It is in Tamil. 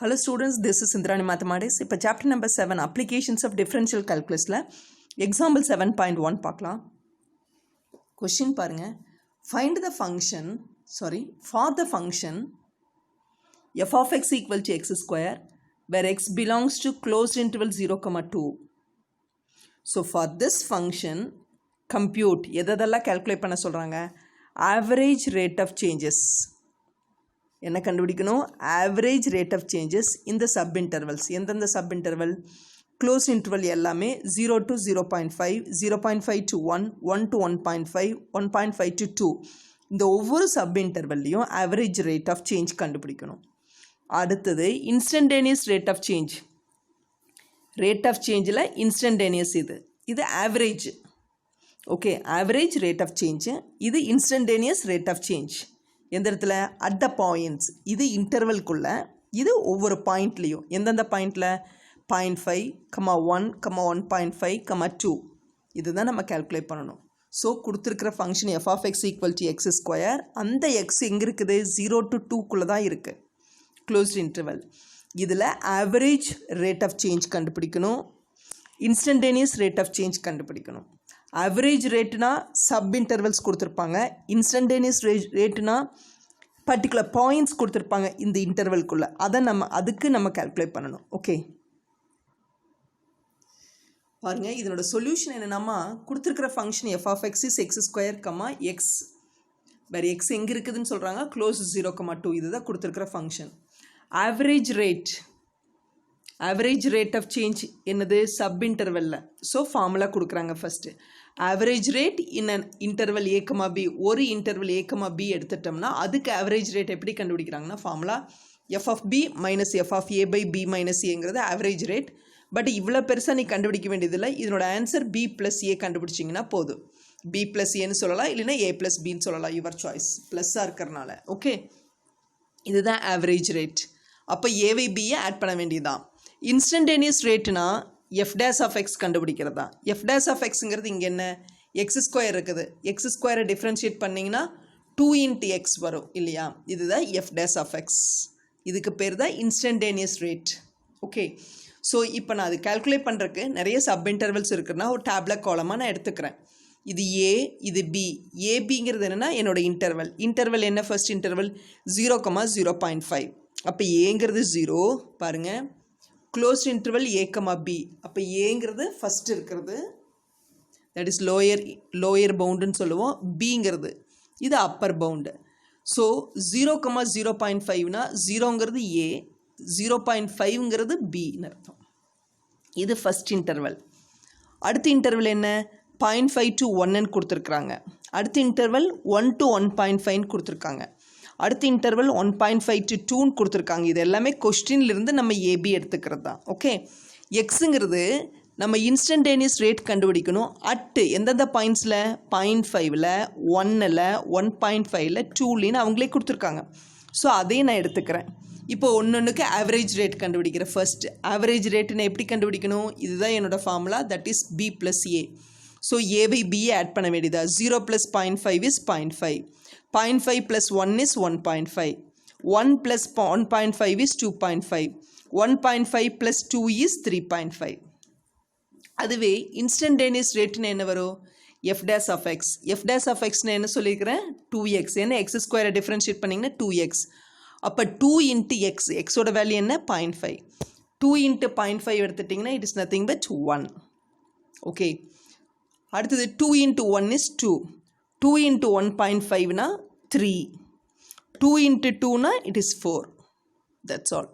Hello students, this is Indrani Mathematics. இப்போ chapter number 7 Applications of Differential Calculusல Example 7.1 பார்க்கலாம். Question பாருங்க. Find the function, for the function f of x equal to x square where x belongs to closed interval 0, 2. So for this function, compute, எதெல்லாம் calculate பண்ண சொல்றாங்க? Average rate of changes. என்ன கண்டுபிடிக்கணும் average rate of changes in the sub intervals எந்தெந்த sub interval closed interval எல்லாமே 0 to 0.5 0.5 to 1 1 to 1.5 1.5 to 2 இந்த ஒவ்வொரு sub intervalலையும் average rate of change கண்டுபிடிக்கணும் அடுத்தது instantaneous rate of changeல instantaneous இது average okay average rate of change இது instantaneous rate of change எந்த இடத்துல at the points இது இன்டர்வல்குள்ள இது ஒவ்வொரு பாயிண்ட்லையும் எந்தெந்த பாயிண்டில் 0.5 1 1.5 2 இதுதான் நம்ம கால்குலேட் பண்ணணும் ஸோ கொடுத்துருக்கிற function f of x equal to x square அந்த x எங்கே இருக்குது 0 to 2குள்ளே தான் இருக்குது க்ளோஸ்ட் இன்டர்வல் இதில் ஆவரேஜ் ரேட் ஆஃப் சேஞ்ச் கண்டுபிடிக்கணும் இன்ஸ்டன்டேனியஸ் ரேட் ஆஃப் சேஞ்ச் கண்டுபிடிக்கணும் ஆவரேஜ் ரேட்னா சப் இன்டர்வல்ஸ் கொடுத்துருப்பாங்க இன்ஸ்டன்டேனியஸ் ரேட்னா பர்டிகுலர் பாயிண்ட்ஸ் கொடுத்துருப்பாங்க இந்த இன்டர்வல்குள்ளே அதை அதுக்கு நம்ம கால்குலேட் பண்ணணும் ஓகே பாருங்கள் இதனோட சொல்யூஷன் என்னென்னா கொடுத்துருக்கிற function f of x is x square x வேறு x எங்கே இருக்குதுன்னு சொல்கிறாங்க க்ளோஸ் 0, 2 இதுதான் கொடுத்துருக்கிற function average rate of change என்னது சப் இன்டர்வலில் ஸோ ஃபார்முலா கொடுக்குறாங்க first average rate in an interval a, b ஒரு இன்டர்வல் a, b எடுத்துட்டோம்னா அதுக்கு ஆவரேஜ் ரேட் எப்படி கண்டுபிடிக்கிறாங்கன்னா formula f of b minus f of a by b minus ஏங்கிறது ஆவரேஜ் ரேட் பட் இவ்வளோ பெருசாக நீ கண்டுபிடிக்க வேண்டியதில்லை இதனோட ஆன்சர் b ப்ளஸ் ஏ கண்டுபிடிச்சிங்கன்னா போதும் b ப்ளஸ் ஏன்னு சொல்லலாம் இல்லைன்னா a ப்ளஸ் பின்னு சொல்லலாம் யுவர் சாய்ஸ் ப்ளஸ்ஸாக இருக்கிறனால ஓகே இதுதான் ஆவரேஜ் ரேட் அப்போ ஏவை பியை ஆட் பண்ண வேண்டியதுதான் இன்ஸ்டன்டேனியஸ் ரேட்னா f dash of x கண்டுபிடிக்கிறதா f dash of xங்கிறது இங்கே என்ன x ஸ்கொயர் இருக்குது x ஸ்கொயரை டிஃப்ரென்ஷியேட் பண்ணிங்கன்னா 2 into x வரும் இல்லையா இதுதான் f dash of x இதுக்கு பேர் தான் இன்ஸ்டன்டேனியஸ் ரேட் ஓகே ஸோ இப்போ நான் அது கால்குலேட் பண்ணுறதுக்கு நிறைய சப் இன்டர்வல்ஸ் இருக்குன்னா ஒரு டேப்லெட் காலமாக நான் எடுத்துக்கிறேன் இது a இது b ஏபிங்கிறது என்னென்னா என்னோட இன்டர்வல் என்ன ஃபர்ஸ்ட் இன்டர்வல் 0, 0.5 அப்போ ஏங்கிறது 0 பாருங்கள் க்ளோஸ்ட் இன்டர்வல் a, b அப்போ ஏங்கிறது ஃபஸ்ட் இருக்கிறது தட் இஸ் லோயர் பவுண்டுன்னு சொல்லுவோம் பிங்கிறது இது அப்பர் பவுண்டு ஸோ 0, 0.5னா 0ங்கிறது a 0.5ங்கிறது பின்னு அர்த்தம் இது ஃபஸ்ட் இன்டர்வல் அடுத்த இன்டர்வல் என்ன 0.5 to 1ன்னு கொடுத்துருக்குறாங்க அடுத்த இன்டர்வல் 1 to 1.5ன்னு கொடுத்துருக்காங்க அடுத்த இன்டர்வல் 1.5 to 2ன்னு கொடுத்துருக்காங்க இது எல்லாமே கொஸ்டின்லேருந்து நம்ம ஏபி எடுத்துக்கிறது தான் ஓகே எக்ஸுங்கிறது நம்ம இன்ஸ்டன்டேனியஸ் ரேட் கண்டுபிடிக்கணும் அட்டு எந்தெந்த பாயிண்ட்ஸில் 0.5ல் 1ல் 1.5ல் 2லின்னு அவங்களே கொடுத்துருக்காங்க ஸோ அதையும் நான் எடுத்துக்கிறேன் இப்போ ஒன்றுக்கு ஆவரேஜ் ரேட் கண்டுபிடிக்கிறேன் ஃபர்ஸ்ட் ஆவரேஜ் ரேட்டு நான் எப்படி கண்டுபிடிக்கணும் இதுதான் என்னோடய formula that is b plus A so ஏவை பிஏ ஆட் பண்ண வேண்டியதா 0 + 0.5 is 0.5 0.5 plus 1 is 1.5 1 plus 1.5 is 2.5 1.5 plus 2 is 3.5 அதுவே இன்ஸ்டன்டேனியஸ் ரேட்னு என்ன வரும் f dash of x நான் என்ன சொல்லியிருக்கிறேன் 2x ஏன்னா x ஸ்கொயரை டிஃப்ரென்ஷியேட் பண்ணிங்கன்னா 2x அப்போ 2 into x xோட வேல்யூ என்ன 0.5 2 into 0.5 எடுத்துட்டிங்கன்னா it is nothing but 1 okay அடுத்தது 2 into 1 is 2 2 into 1.5 na 3 2 into 2 na it is 4 that's all